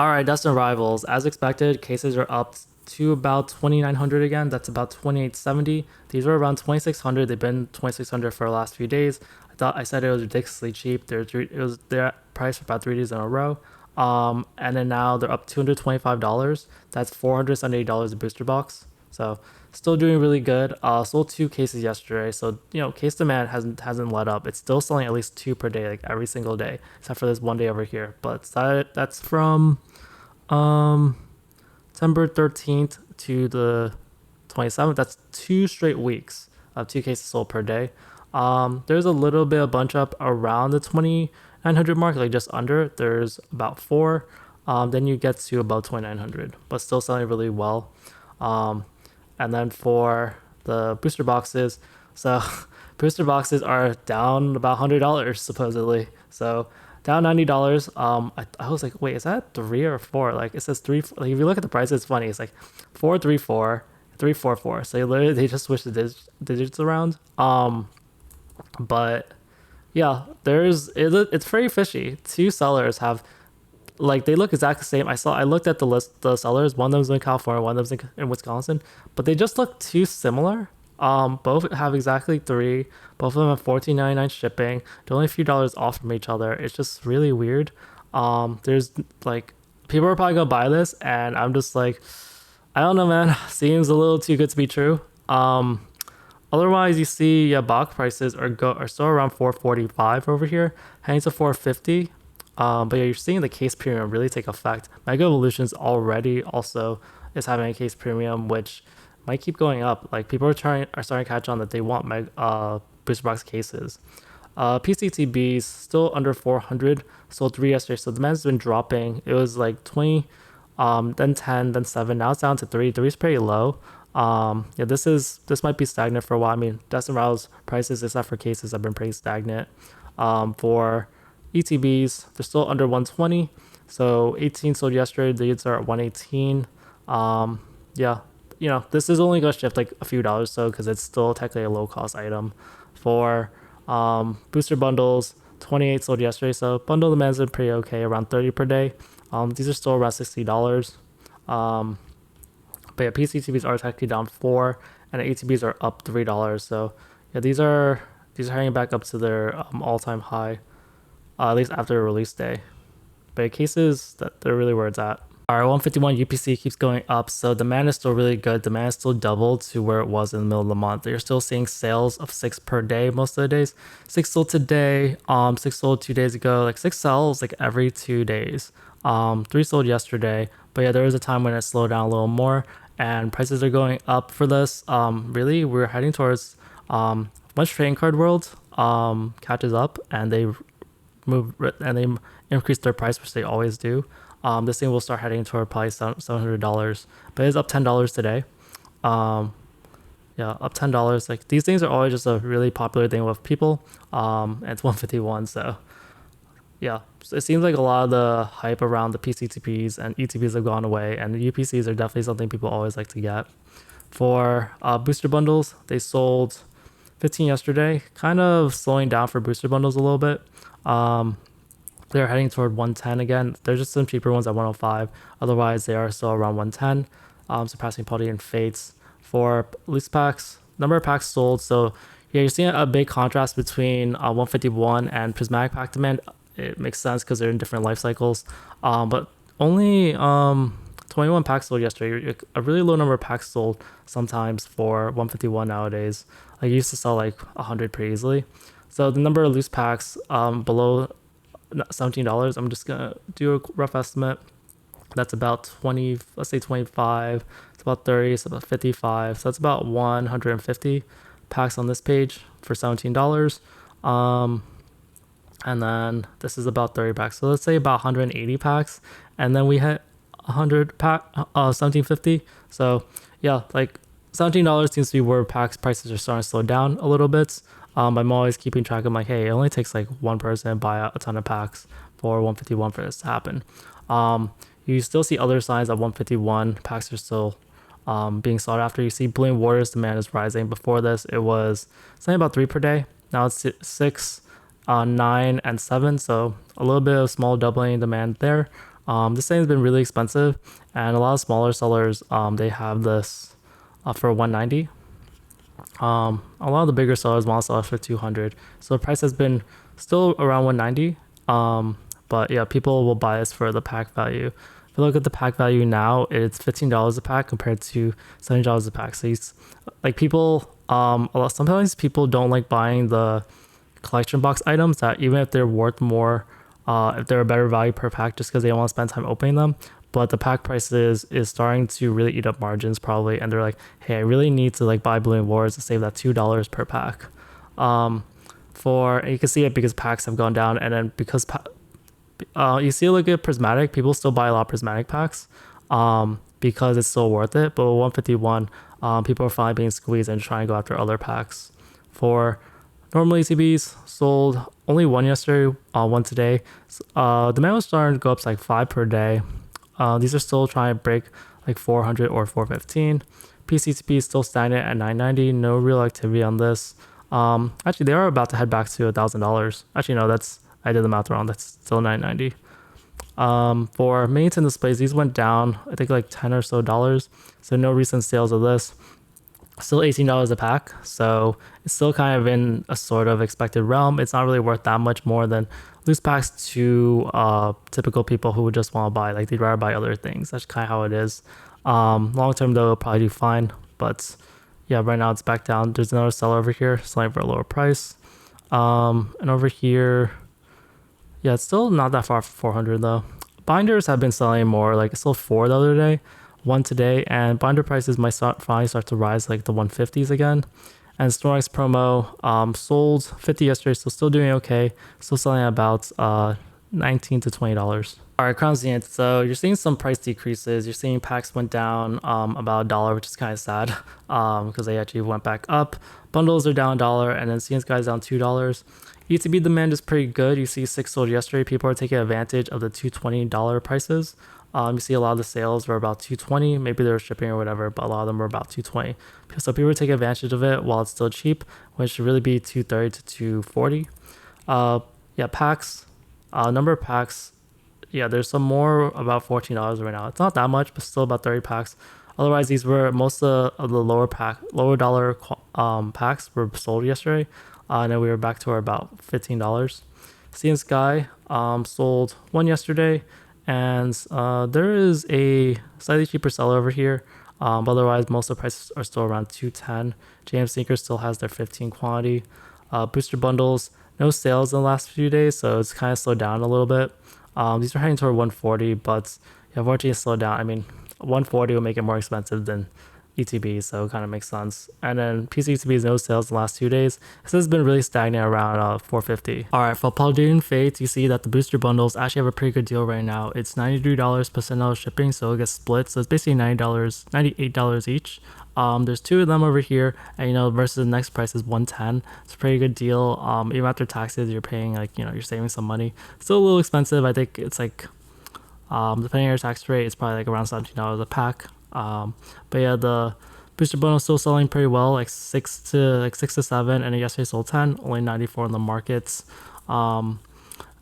All right, Destined Rivals. As expected, cases are up to about 2,900 again. That's about 2,870. These were around 2,600. They've been 2,600 for the last few days. I said it was ridiculously cheap. It was their price for about 3 days in a row. And then now they're up $225. That's $478 a booster box. So still doing really good. Sold 2 cases yesterday, so case demand hasn't let up. It's still selling at least 2 per day, like every single day, except for this one day over here. But that's from um September 13th to the 27th. That's 2 straight weeks of 2 cases sold per day. There's a little bit of bunch up around the 2,900 mark, like just under. There's about 4. Then you get to about 2,900, but still selling really well. Um, and then for the booster boxes, so booster boxes are down about $100 supposedly. So down $90. I was like, wait, is that 3 or 4? Like it says 3. Like if you look at the price, it's funny. It's like 434, 344. So they just switched the digits around. But yeah, it's very fishy. Two sellers have, like, they look exactly the same. I looked at the list, the sellers. One of them's in California, one of them's in Wisconsin, but they just look too similar. Both have exactly 3. Both of them have 14.99 shipping. They're only a few dollars off from each other. It's just really weird. There's like people are probably gonna buy this, and I'm just like, I don't know, man. Seems a little too good to be true. Otherwise, you see, yeah, box prices are still around 445 over here, heading to 450. But yeah, you're seeing the case premium really take effect. Mega Evolutions already also is having a case premium, which might keep going up. Like people are starting to catch on that they want booster box cases. PCTBs still under 400, sold 3 yesterday. So demand's been dropping. It was like 20, then 10, then 7. Now it's down to 3. 3 is pretty low. Yeah, this might be stagnant for a while. I mean, Destined Rivals prices, except for cases, have been pretty stagnant. For ETBs, they're still under 120. So 18 sold yesterday. The yields are at 118. Yeah, this is only gonna shift like a few dollars, so because it's still technically a low cost item. For booster bundles, 28 sold yesterday. So bundle demand's been pretty okay, around 30 per day. These are still around $60. But yeah, PCTBs are technically down 4, and the ATBs are up $3. So yeah, these are heading back up to their all-time high, at least after the release day. But cases, they're really where it's at. All right, 151 UPC keeps going up, so demand is still really good. Demand is still doubled to where it was in the middle of the month. You're still seeing sales of 6 per day most of the days. 6 sold today, 6 sold 2 days ago. Like 6 sells like every 2 days. 3 sold yesterday, but yeah, there was a time when it slowed down a little more, and prices are going up for this. Really, we're heading towards once trading card world catches up and they increase their price, which they always do. This thing will start heading toward probably $700, but it's up $10 today. Yeah, up $10. Like these things are always just a really popular thing with people. And it's 151, so yeah, so it seems like a lot of the hype around the PCTPs and ETPs have gone away, and the UPCs are definitely something people always like to get. For booster bundles, they sold 15 yesterday, kind of slowing down for booster bundles a little bit. They're heading toward 110 again. There's just some cheaper ones at 105. Otherwise, they are still around 110, surpassing Paldean Fates. For loose packs, number of packs sold. So yeah, you're seeing a big contrast between 151 and Prismatic pack demand. It makes sense because they're in different life cycles. But only 21 packs sold yesterday. A really low number of packs sold sometimes for 151 nowadays. Like you used to sell like 100 pretty easily. So the number of loose packs below $17, I'm just gonna do a rough estimate. That's about 20, let's say 25. It's about 30, so about 55. So that's about 150 packs on this page for $17. And then this is about 30 packs. So let's say about 180 packs, and then we hit 100 pack 1750. So yeah, like $17 seems to be where packs prices are starting to slow down a little bit. I'm always keeping track of like, hey, it only takes like one person to buy a ton of packs for 151 for this to happen. You still see other signs that 151 packs are still being sought after. You see Balloon Warriors demand is rising. Before this, it was something about 3 per day. Now it's 6, 9, and 7. So a little bit of small doubling in demand there. This thing's been really expensive, and a lot of smaller sellers they have this for 190. A lot of the bigger sellers want to sell it for 200, so the price has been still around 190. But yeah, people will buy this for the pack value. If you look at the pack value now, it's $15 a pack compared to $70 a pack. So like people, sometimes people don't like buying the collection box items that even if they're worth more, if they're a better value per pack, just because they don't want to spend time opening them. But the pack prices is starting to really eat up margins probably, and they're like, hey, I really need to like buy Balloon Wars to save that $2 per pack. And you can see it because packs have gone down, and then because you see, look at Prismatic, people still buy a lot of Prismatic packs because it's still worth it. But with 151, people are finally being squeezed and trying to go after other packs. For normal ETBs, sold only one yesterday, one today. Demand was starting to go up to like 5 per day. These are still trying to break like 400 or 415. PCTP is still stagnant at 990. No real activity on this. Actually, they are about to head back to $1,000. Actually, no, I did the math wrong. That's still 990. For mains and displays, these went down, I think like 10 or so dollars. So no recent sales of this. Still $18 a pack. So it's still kind of in a sort of expected realm. It's not really worth that much more than loose packs to typical people who would just want to buy, like they'd rather buy other things. That's kind of how it is. Long term though, it'll probably do fine. But yeah, right now it's back down. There's another seller over here selling for a lower price. And over here, yeah, it's still not that far from 400 though. Binders have been selling more. Like it sold 4 the other day, 1 today, and binder prices might finally start to rise like the 150s again. And Snorlax promo sold 50 yesterday, so still doing okay. Still selling at about $19 to $20. All right, Crown Zenith. So you're seeing some price decreases. You're seeing packs went down about $1, which is kind of sad because they actually went back up. Bundles are down $1, and then Zenith guys down $2. ETB demand is pretty good. You see 6 sold yesterday. People are taking advantage of the $220 prices. You see a lot of the sales were about $220. Maybe they were shipping or whatever, but a lot of them were about $220. So people are taking advantage of it while it's still cheap, which should really be $230 to $240. Yeah, packs. Number of packs. Yeah, there's some more about $14 right now. It's not that much, but still about 30 packs. Otherwise, these were most of the lower dollar packs were sold yesterday. And then we were back to our about $15. Sea and Sky sold 1 yesterday, and there is a slightly cheaper seller over here. Otherwise, most of the prices are still around $210. JM Sneaker still has their 15 quantity. Booster bundles, no sales in the last few days, so it's kind of slowed down a little bit. These are heading toward 140, but yeah, unfortunately, it's slowed down. I mean, 140 will make it more expensive than ETB, so it kind of makes sense. And then PCTB is no sales in the last 2 days. So it's been really stagnant around 450. All right, for Paldean Fates, you see that the booster bundles actually have a pretty good deal right now. It's $93 plus $10 shipping, so it gets split. So it's basically $90, $98 each. There's 2 of them over here, and versus the next price is $110. It's a pretty good deal. Even after taxes, you're paying like you're saving some money. Still a little expensive. I think it's like depending on your tax rate, it's probably like around $17 a pack. But yeah, the booster bundle is still selling pretty well, like 6 to 7, and yesterday sold 10, only 94 in the markets. And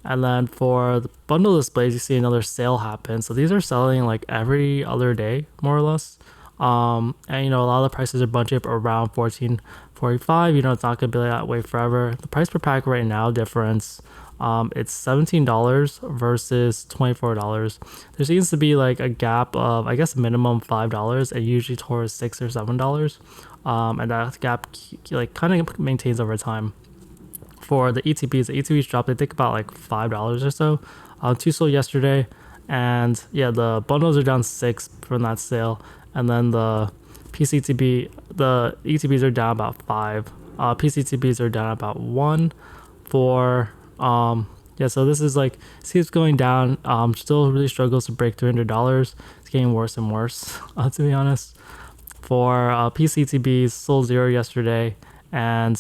then for the bundle displays, you see another sale happen. So these are selling like every other day, more or less. And a lot of the prices are budget around $14.45. It's not gonna be that way forever. The price per pack right now difference, it's $17 versus $24. There seems to be like a gap of, I guess, minimum $5 and usually towards $6 or $7. And that gap like kind of maintains over time. For the ETBs dropped, I think, about like $5 or so. 2 sold yesterday, and yeah, the bundles are down 6 from that sale. And then the ETBs are down about 5. PCTBs are down about 1. For yeah, so this is like, keeps going down. Still really struggles to break $300. It's getting worse and worse, to be honest. For PCTBs, sold 0 yesterday, and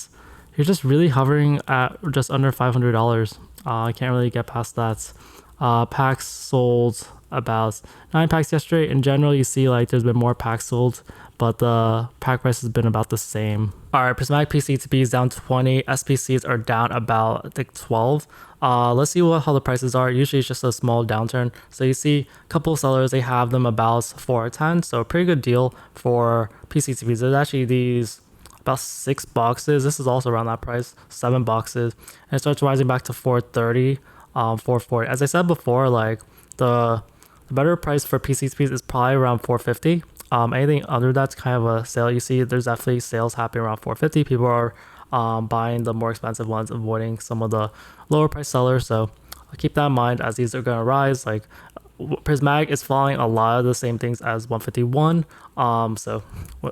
you're just really hovering at just under $500. I can't really get past that. Packs sold about 9 packs yesterday. In general, you see like there's been more packs sold, but the pack price has been about the same. All right, Prismatic PCTP is down 20. SPCs are down about, I think, 12. Let's see how the prices are. Usually it's just a small downturn. So you see a couple of sellers, they have them about 4 or 10. So a pretty good deal for PCTPs. There's actually these about 6 boxes. This is also around that price, 7 boxes. And it starts rising back to 430, 440. As I said before, like the better price for PCTPs is probably around 450. Anything under that's kind of a sale. You see there's definitely sales happening around 450. People are buying the more expensive ones, avoiding some of the lower price sellers. So keep that in mind as these are going to rise. Like Prismatic is following a lot of the same things as 151. So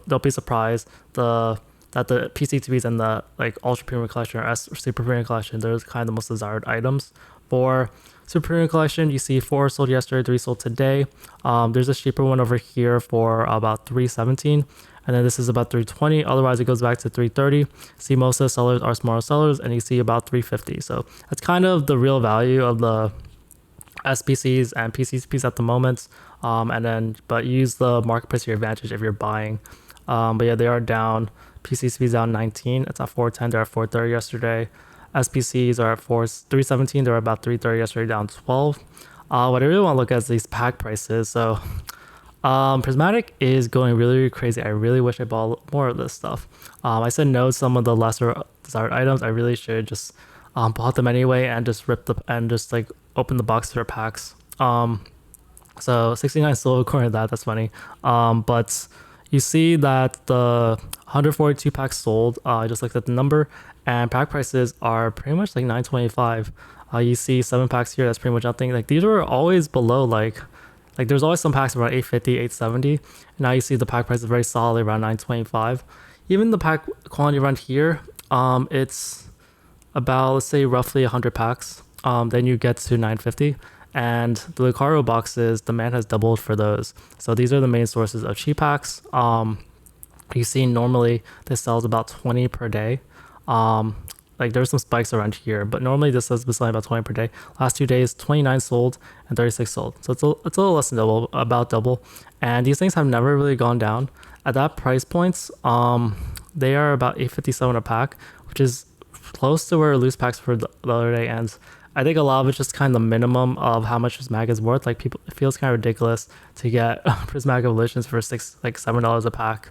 don't be surprised that the PCTVs and the like Ultra Premium Collection or Super Premium Collection, they're kind of the most desired items. For Super Premium Collection, you see 4 sold yesterday, 3 sold today. There's a cheaper one over here for about 317, and then this is about 320. Otherwise, it goes back to 330. See, most of the sellers are smaller sellers, and you see about 350. So that's kind of the real value of the SPCs and PCTPs at the moment. But use the market price to your advantage if you're buying. But yeah, they are down. PCTPs down 19. It's at 410. They're at 430 yesterday. SPCs are at 317. They're about 330 yesterday, down 12. What I really want to look at is these pack prices. So Prismatic is going really, really crazy. I really wish I bought more of this stuff. I said no to some of the lesser desired items. I really should just bought them anyway and just like open the box for packs. So 69 still according to that. That's funny. But you see that the 142 packs sold. I just looked at the number, and pack prices are pretty much like 925. You see 7 packs here. That's pretty much nothing. Like these were always below like there's always some packs around 850, 870. And now you see the pack price is very solid around 925. Even the pack quantity around here, it's about, let's say, roughly 100 packs. Then you get to 950. And the Lucario boxes, demand has doubled for those. So these are the main sources of cheap packs. You see normally this sells about 20 per day. Like there's some spikes around here, but normally this has been selling about 20 per day. Last 2 days, 29 sold and 36 sold. So it's a little less than double, about double. And these things have never really gone down. At that price points, they are about 857 a pack, which is close to where loose packs for the other day ends. I think a lot of it's just kind of the minimum of how much Prismatic is worth. Like people, it feels kind of ridiculous to get Prismatic Evolutions for $7 a pack.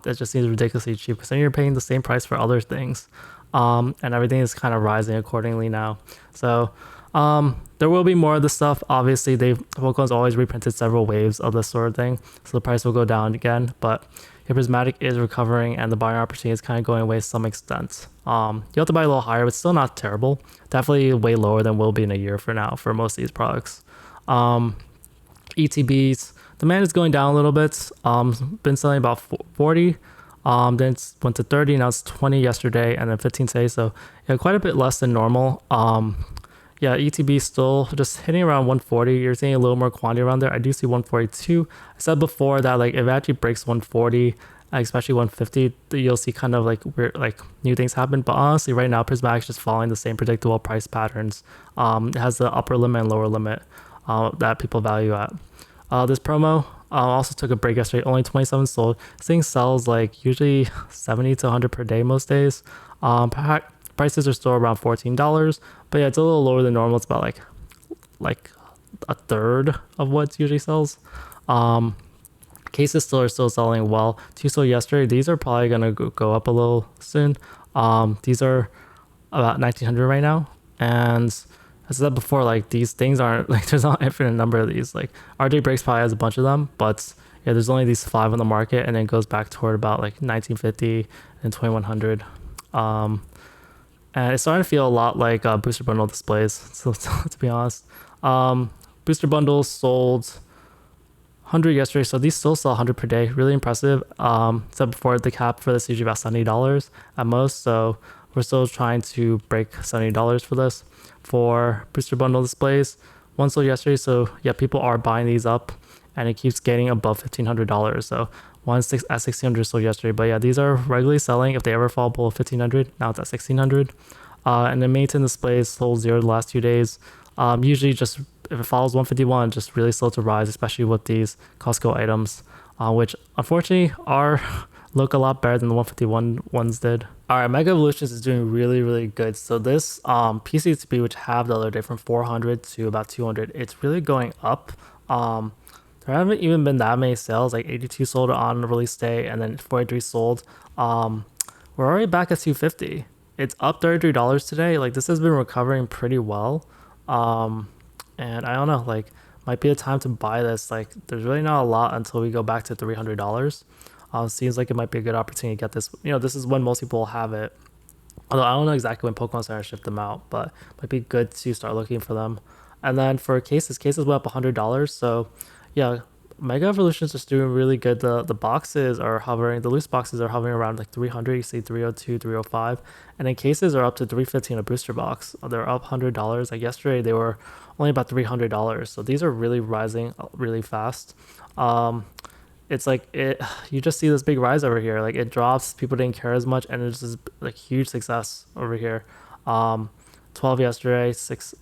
It just seems ridiculously cheap because then you're paying the same price for other things, and everything is kind of rising accordingly now. So there will be more of this stuff. Obviously, Pokemon's always reprinted several waves of this sort of thing, so the price will go down again. But Prismatic is recovering, and the buying opportunity is kind of going away to some extent. You have to buy a little higher, but still not terrible. Definitely way lower than will be in a year for now for most of these products. ETBs, demand is going down a little bit. Been selling about 40. Then it went to 30. Now it's 20 yesterday, and then 15 today. So yeah, quite a bit less than normal. Yeah, ETB still just hitting around 140. You're seeing a little more quantity around there. I do see 142. I said before that like if it actually breaks 140, especially 150, you'll see kind of like weird, like new things happen. But honestly, right now Prismatic's just following the same predictable price patterns. It has the upper limit and lower limit that people value at. This promo also took a break yesterday. Only 27 sold. This thing sells like usually 70 to 100 per day most days. Prices are still around $14, but yeah, it's a little lower than normal. It's about like a third of what it usually sells. Cases are still selling well. 2 sold yesterday. These are probably gonna go up a little soon. These are about 1900 right now, and as I said before, like these things aren't like there's not an infinite number of these. Like RJ Breaks probably has a bunch of them, but yeah, there's only these 5 on the market, and then it goes back toward about like 1950 and 2100. And it's starting to feel a lot like booster bundle displays, so to be honest. Booster bundles sold 100 yesterday, so these still sell 100 per day. Really impressive. Said before, the cap for this is usually about $70 at most, so we're still trying to break $70 for this. For booster bundle displays, 1 sold yesterday, so yeah, people are buying these up, and it keeps getting above $1,500. So at 1,600 sold yesterday, but yeah, these are regularly selling. If they ever fall below 1,500, now it's at 1,600. And the Maiden displays sold 0 the last 2 days. Usually just if it follows 151, just really slow to rise, especially with these Costco items, which unfortunately are look a lot better than the 151 ones did. All right, Mega Evolutions is doing really, really good. So this PCTB, which have the other day from 400 to about 200, it's really going up. There haven't even been that many sales, like 82 sold on the release day and then 43 sold. We're already back at 250. It's up $33 today. Like this has been recovering pretty well. And I don't know, like might be a time to buy this. Like there's really not a lot until we go back to $300. Seems like it might be a good opportunity to get this. This is when most people have it. Although I don't know exactly when Pokemon Center ship them out, but it might be good to start looking for them. And then for cases went up $100. So yeah, Mega Evolutions is doing really good. The boxes are hovering, the loose boxes are hovering around like 300. You see 302, 305, and then cases are up to 315 a booster box. They're up $100. Like yesterday, they were only about $300. So these are really rising really fast. It's like you just see this big rise over here. Like it drops, people didn't care as much, and it's just like huge success over here. 12 yesterday, six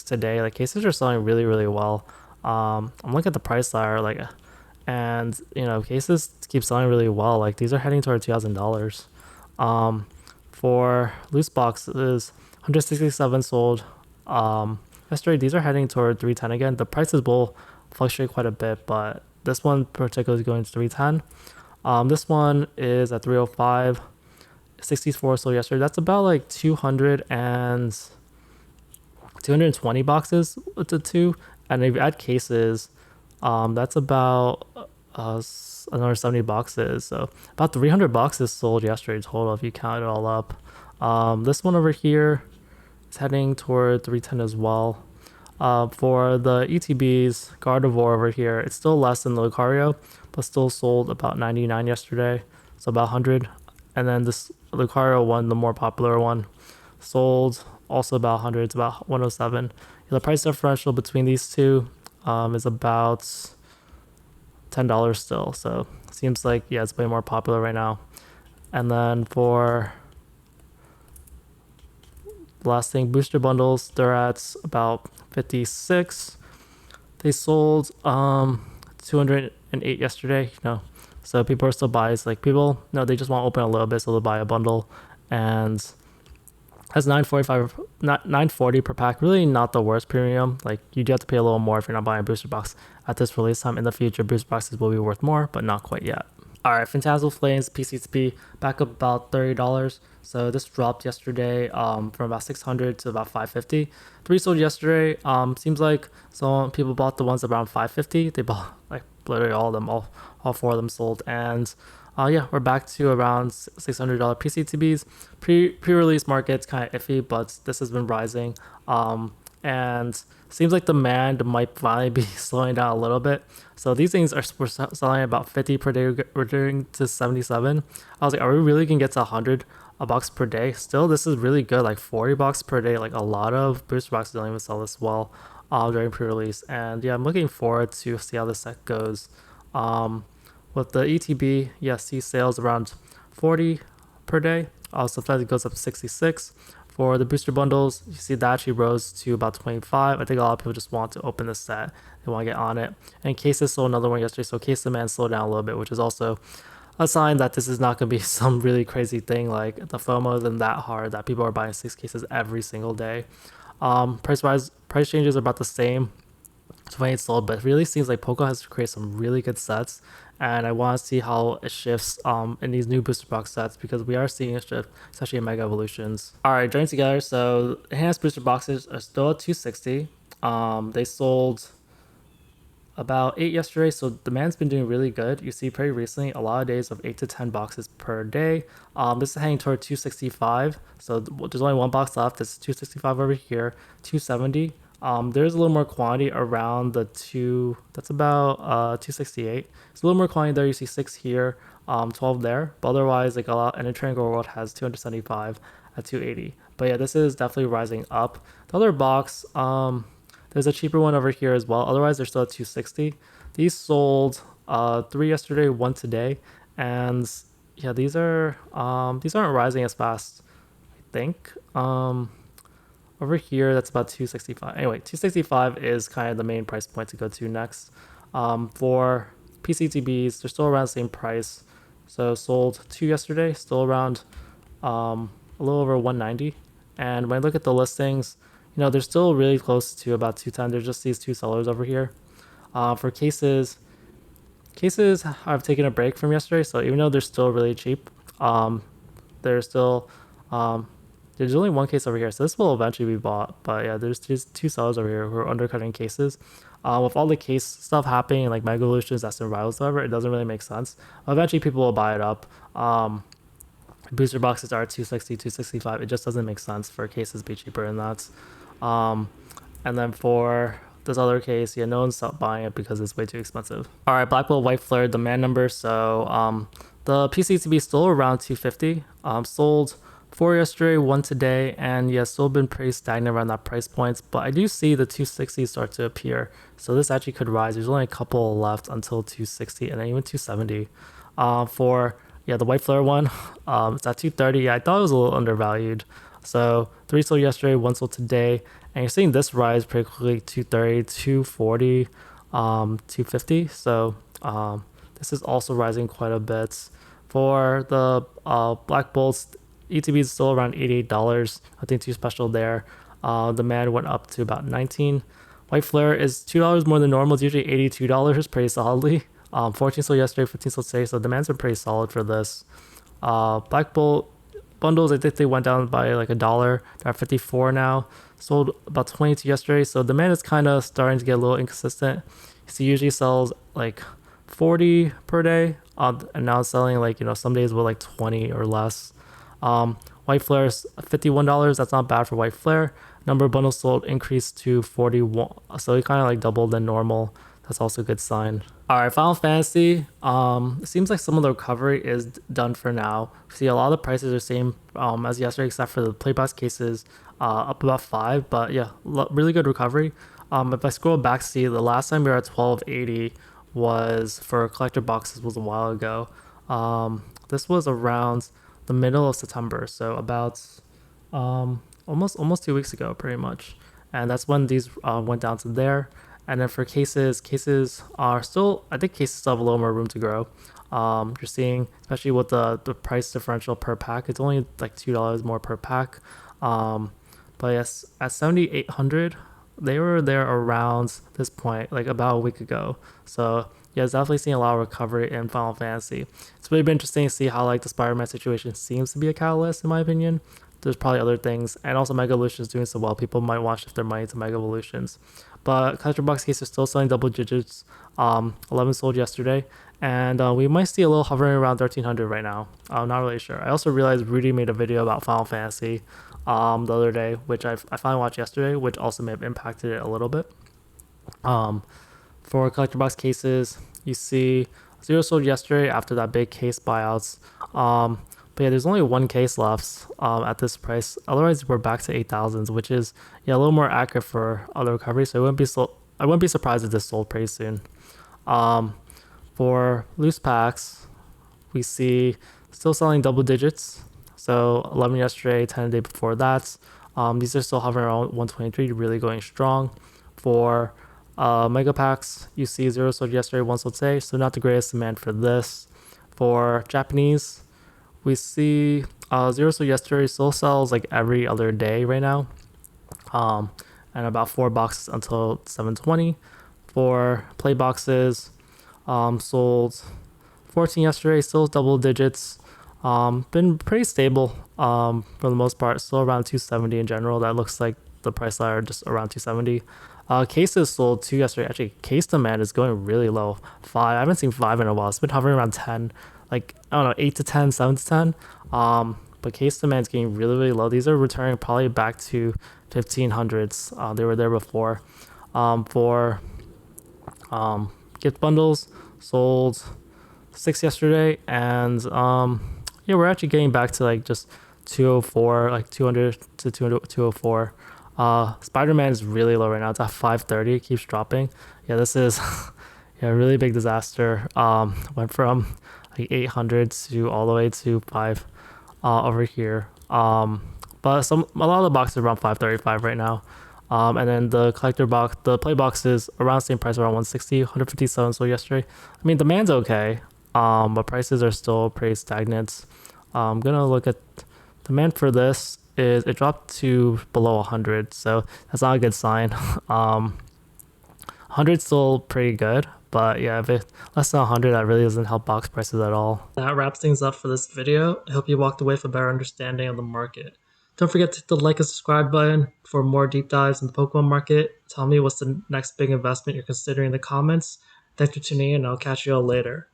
today. Like cases are selling really, really well. I'm looking at the price ladder, like, and cases keep selling really well. Like these are heading toward $2,000. For loose boxes, 167 sold. Yesterday these are heading toward 310 again. The prices will fluctuate quite a bit, but this one particularly is going to 310. This one is at 305. 64 sold yesterday. That's about like 220 boxes to two. And if you add cases, that's about another 70 boxes. So about 300 boxes sold yesterday total if you count it all up. This one over here is heading toward 310 as well. For the ETBs, Gardevoir over here, it's still less than the Lucario, but still sold about 99 yesterday, so about 100. And then this Lucario one, the more popular one, sold also about 100. It's about 107. The price differential between these two is about $10 still. So it seems like, yeah, it's way more popular right now. And then for the last thing, booster bundles, they're at about 56. They sold 208 yesterday, so people are still buying. Like people, they just want to open a little bit, so they'll buy a bundle. And that's 945, not 940 per pack. Really not the worst premium. Like you do have to pay a little more if you're not buying a booster box at this release time. In the future, booster boxes will be worth more, but not quite yet. All right, Phantasmal Flames PCTP back up about $30. So this dropped yesterday from about 600 to about 550. 3 sold yesterday. Seems like some people bought the ones around 550. They bought like literally all of them, all 4 of them sold. And yeah, we're back to around $600 PCTBs. Pre-release market's kind of iffy, but this has been rising. And seems like demand might finally be slowing down a little bit. So these things we're selling about 50 per day. We're doing to 77. I was like, are we really gonna get to 100 a box per day? Still, this is really good. Like 40 box per day. Like a lot of booster boxes don't even sell this well during pre-release. And yeah, I'm looking forward to see how this set goes. With the ETB, yes, see sales around 40 per day. Sometimes it goes up to 66. For the booster bundles, you see that actually rose to about 25. I think a lot of people just want to open the set. They want to get on it. And cases sold another one yesterday, so case demand slowed down a little bit, which is also a sign that this is not going to be some really crazy thing. Like the FOMO isn't that hard that people are buying 6 cases every single day. Price changes are about the same. 28 sold, but it really seems like Poco has to create some really good sets, and I want to see how it shifts in these new booster box sets, because we are seeing a shift, especially in Mega Evolutions. All right, joining together. So enhanced booster boxes are still at 260. They sold about 8 yesterday, so demand's been doing really good. You see pretty recently a lot of days of 8 to 10 boxes per day. This is heading toward 265, so there's only one box left. It's 265 over here, 270. There's a little more quantity around the 2, that's about 268. It's a little more quantity there. You see 6 here, 12 there, but otherwise like a lot. And Triangle World has 275 at 280. But yeah, this is definitely rising up. The other box, there's a cheaper one over here as well. Otherwise they're still at 260. These sold 3 yesterday, 1 today, and yeah, these aren't rising as fast, I think. Over here, that's about 265. Anyway, 265 is kind of the main price point to go to next. For PCTBs, they're still around the same price. So sold 2 yesterday, still around a little over 190. And when I look at the listings, they're still really close to about 210. There's just these two sellers over here. For cases have taken a break from yesterday, so even though they're still really cheap, they're still there's only one case over here, so this will eventually be bought. But yeah, there's just two sellers over here who are undercutting cases. With all the case stuff happening, like Mega Evolutions, Destined Rivals, however, it doesn't really make sense. Eventually, people will buy it up. Booster boxes are 260, 265. It just doesn't make sense for cases to be cheaper than that. And then for this other case, yeah, no one's buying it because it's way too expensive. All right, Black Bull White Flare demand number. So the PCTB is still around 250. Sold 4 yesterday, 1 today, and yeah, still been pretty stagnant around that price points. But I do see the 260 start to appear, so this actually could rise. There's only a couple left until 260, and then even 270. For the white flare one, it's at 230. Yeah, I thought it was a little undervalued. So 3 sold yesterday, 1 sold today, and you're seeing this rise pretty quickly: 230, 240, 250. So this is also rising quite a bit. For the Black Bolts, ETB is still around $88. Nothing too special there. Demand went up to about 19. White Flare is $2 more than normal. It's usually $82 pretty solidly. 14 sold yesterday, 15 sold today, so demand's been pretty solid for this. Black Bolt bundles, I think they went down by like $1. They're at 54 now. Sold about 22 yesterday, so demand is kind of starting to get a little inconsistent. He usually sells like 40 per day, and now it's selling like some days with like 20 or less. White Flare is $51. That's not bad for White Flare. Number of bundles sold increased to 41, so it kind of like doubled than normal. That's also a good sign. All right, Final Fantasy. It seems like some of the recovery is done for now. See, a lot of the prices are same as yesterday, except for the playbox cases, up about 5. But yeah, really good recovery. If I scroll back, see the last time we were at 1280 was for collector boxes was a while ago. This was around the middle of September, so about almost 2 weeks ago, pretty much. And that's when these went down to there. And then for cases are still, I think cases still have a little more room to grow. You're seeing, especially with the price differential per pack, it's only like $2 more per pack. But yes, at 7,800, they were there around this point, like about a week ago. So yeah, it's definitely seeing a lot of recovery in Final Fantasy. It's really been interesting to see how like the Spiderman situation seems to be a catalyst, in my opinion. There's probably other things, and also Mega Evolutions doing so well. People might want to shift their money to Mega Evolutions. But collector box case is still selling double digits. 11 sold yesterday, and we might see a little hovering around 1300 right now. I'm not really sure. I also realized Rudy made a video about Final Fantasy the other day, which I finally watched yesterday, which also may have impacted it a little bit. For collector box cases, you see 0 sold yesterday after that big case buyouts. But yeah, there's only one case left at this price. Otherwise, we're back to 8,000s, which is a little more accurate for other recoveries. So I wouldn't be surprised if this sold pretty soon. For loose packs, we see still selling double digits. So 11 yesterday, 10 the day before that. These are still hovering around 123, really going strong. For mega packs, you see 0 sold yesterday, 1 sold today. So not the greatest demand for this. For Japanese, we see 0 sold yesterday, still sells like every other day right now. And about 4 boxes until 720. For play boxes, sold 14 yesterday, still double digits. Been pretty stable for the most part, still around 270 in general. That looks like the price ladder just around 270. Cases sold 2 yesterday. Actually, case demand is going really low. 5. I haven't seen 5 in a while. It's been hovering around 10. Like, I don't know, 8 to 10, 7 to 10. But case demand is getting really, really low. These are returning probably back to 1500s. They were there before. For gift bundles, sold 6 yesterday. And yeah, we're actually getting back to like just 204, like 200 to 204. Spiderman is really low right now. It's at 530. It keeps dropping. Yeah, this is a really big disaster. Went from like 800 to all the way to 5 over here. but a lot of the boxes are around 535 right now. And then the collector box, the play box is around the same price, around 160, 157 so yesterday. I mean, demand's okay, but prices are still pretty stagnant. I'm gonna look at demand for this is it dropped to below 100, so that's not a good sign. 100 still pretty good, but yeah, if it less than 100, that really doesn't help box prices at all. That wraps things up for this video. I hope you walked away with a better understanding of the market. Don't forget to hit the like and subscribe button for more deep dives in the Pokemon market. Tell me what's the next big investment you're considering in the comments. Thanks for tuning in, and I'll catch you all later.